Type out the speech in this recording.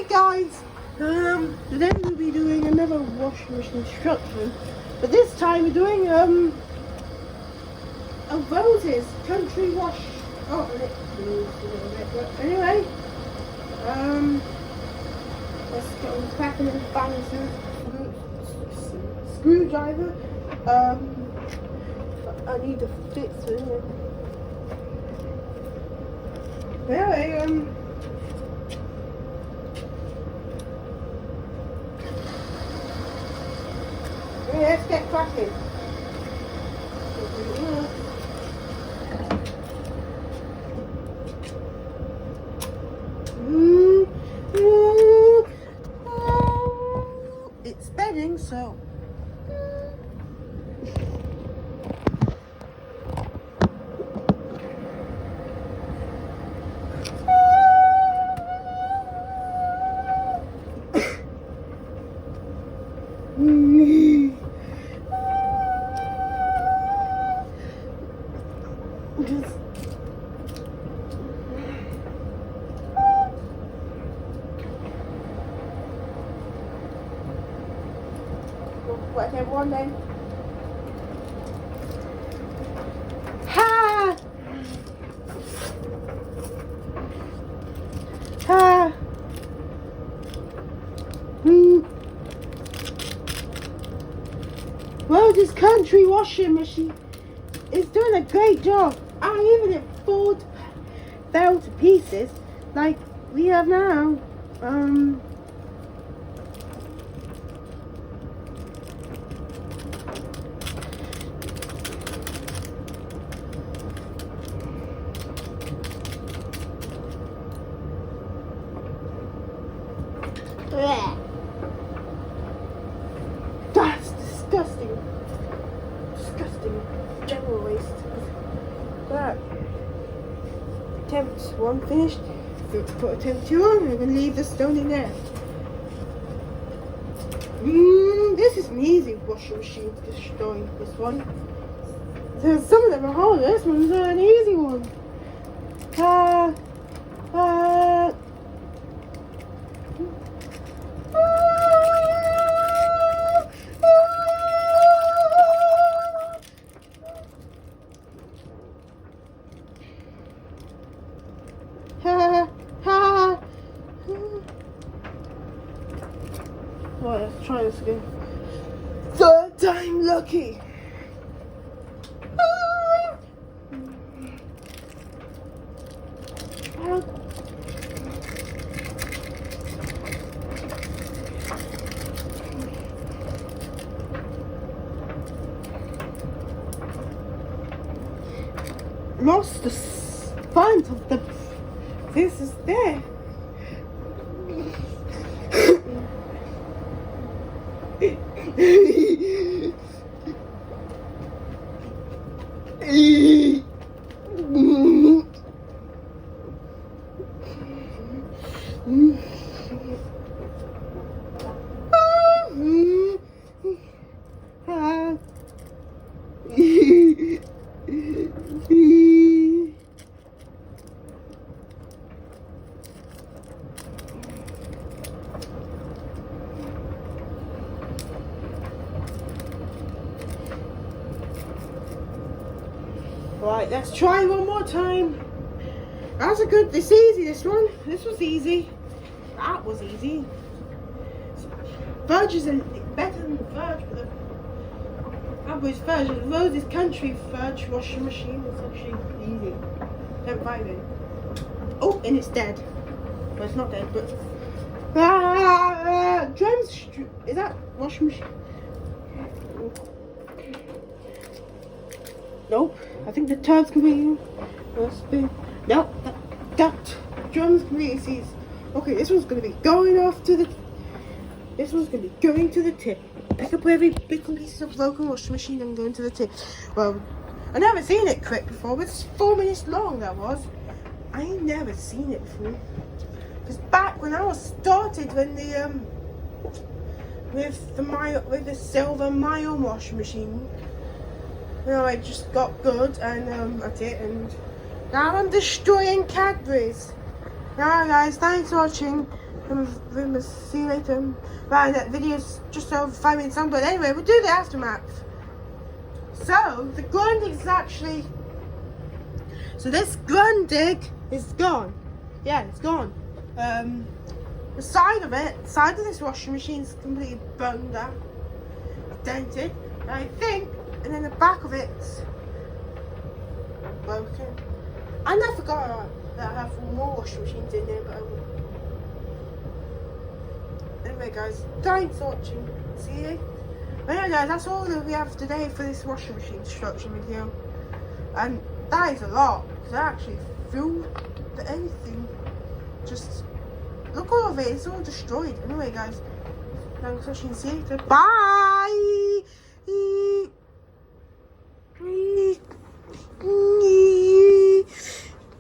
guys, today we'll be doing another washing machine instruction, but this time we're doing a Roses country wash. Oh, and it moves a little bit, but anyway, let's get on cracking and balancing screwdriver. I need to fit through it. Anyway, let's get cracking. It's spinning, so. What's everyone then? Ha! Ha! Well, this country washing machine is doing a great job. Even if Ford fell to pieces, like we have now, that's disgusting. Disgusting. General waste. That. Attempt 1 finished. So to put attempt 2 on, I'm going to leave the stone in there. This is an easy washing machine to destroy, this one. So some of them are hard, this one's an easy one. Right, let's try this again. Third time lucky. Lost the front of the. This is there. Right, let's try one more time. That's a good, this easy, this one. This was easy. That was easy. Fudge is better than fudge, but the average fudge, the Roses country fudge washing machine is actually easy. Don't buy it. Oh, and it's dead. Well, it's not dead, but drums. Is that washing machine? Nope. I think the turds can be. Nope. That drums can be easy. Okay, this one's gonna be going off to the. This one's gonna be going to the tip. Pick up every big piece of broken washing machine and going to the tip. Well, I never seen it quick before. But it's 4 minutes long. That was. I ain't never seen it before. Because back when I was started, when the with the silver Mile washing machine, you know, I just got good and that's it. And now I'm destroying Cadbury's. Alright guys, thanks for watching. Remember, see you later. Right, that video's just over 5 minutes long, but anyway, we'll do the aftermath. So, the grundig is actually... So this grundig is gone. Yeah, it's gone. The side of this washing machine is completely bunged out, dented, and I think, and then the back of it's broken. And I forgot that I have more washing machines in there, but I will. Anyway guys, thanks for watching. See you. But anyway guys, that's all that we have today for this washing machine destruction video. And that is a lot, because I actually flew anything. Just look all of it, it's all destroyed. Anyway guys, thanks for watching. See you later. Bye!